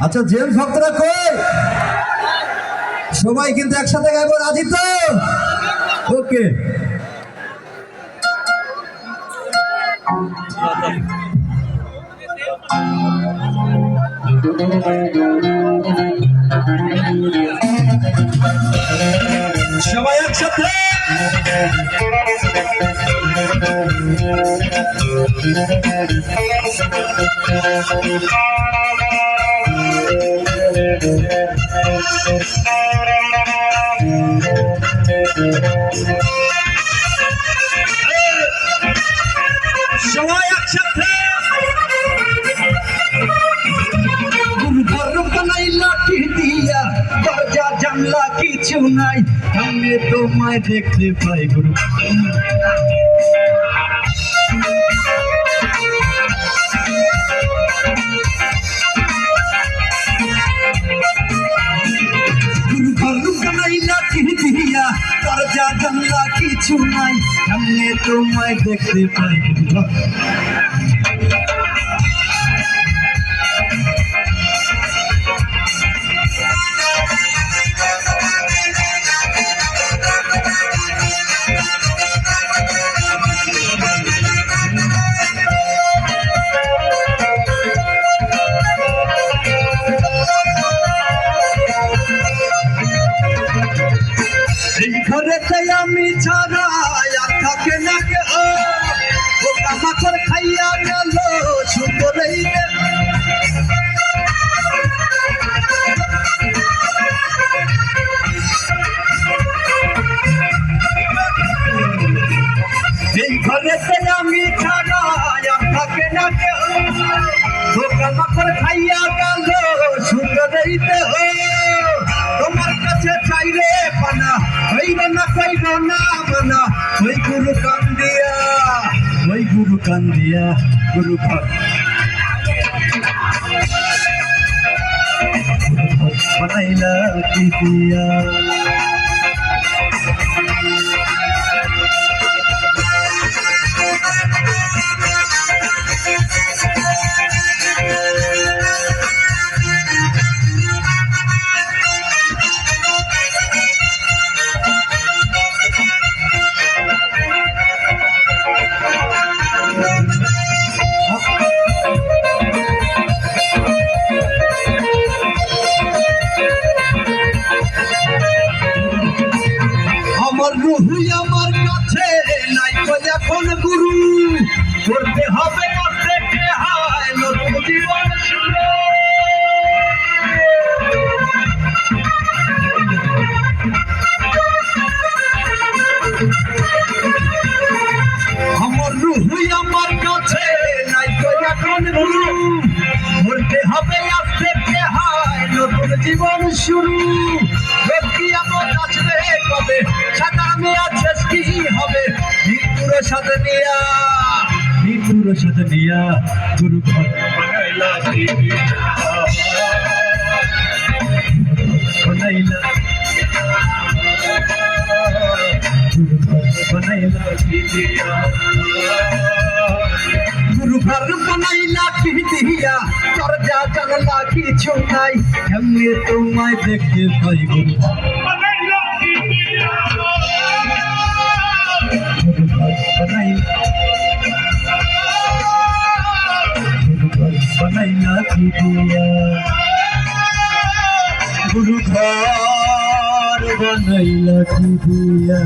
আচ্ছা জেমস ভক্তরা কই? সবাই কিন্তু একসাথে গাইবো, রাজি তো? ওকে। সবাই একসাথে সবাই একসাথে লাঠি দিয়া দরজা জানলা কিছু নাই, আমি তোমায় দেখতে পাই গুরু। লাঠি দিয়া দরজা জানলা কিছু নাই, আমি তোমায় দেখতে পাই গুরু। ঘরেতে আমি ছাড়া আর থাকে না কেউ, পোকা মাকড় খাইয়া গেল সুন্দরই। এই ঘরেতে আমি ছাড়া আর থাকে না কেউ, পোকা মাকড় খাইয়া গেল সুন্দরই দেহ। তোমার কাছে চাইলে পানা হইল না, কইল না মানা। ওই গুরু কান্দিয়া, ওই গুরু কান্দিয়া, গুরু ঘর বানাইলা কি দিয়া। আমার রুহুই আমার কাছে নাই এখন গুরু, করতে হবে থেকে হায় নতুন জীবন শুরু। আমার রুহুই আমার কাছে নাই এখন গুরু, করতে হবে থেকে হায় নতুন জীবন শুরু। কবে সাদা মেয়া শেষ কি হবে, মৃত্যুর সাথে নিয়া, মৃত্যুর সাথে নিয়া গুরু ঘর বানাইলা কি দিয়া, বানাইলা গুরু ঘর বানাইলা কি দিয়া, গুরু ঘর বানাইলা কি দিয়া। দরজা জানলা কিছু নাই, এমনি তোমায় দেখতে পাই গুরু বানাইলা কি দিয়া, গুরু ঘর বানাইলা কি দিয়া।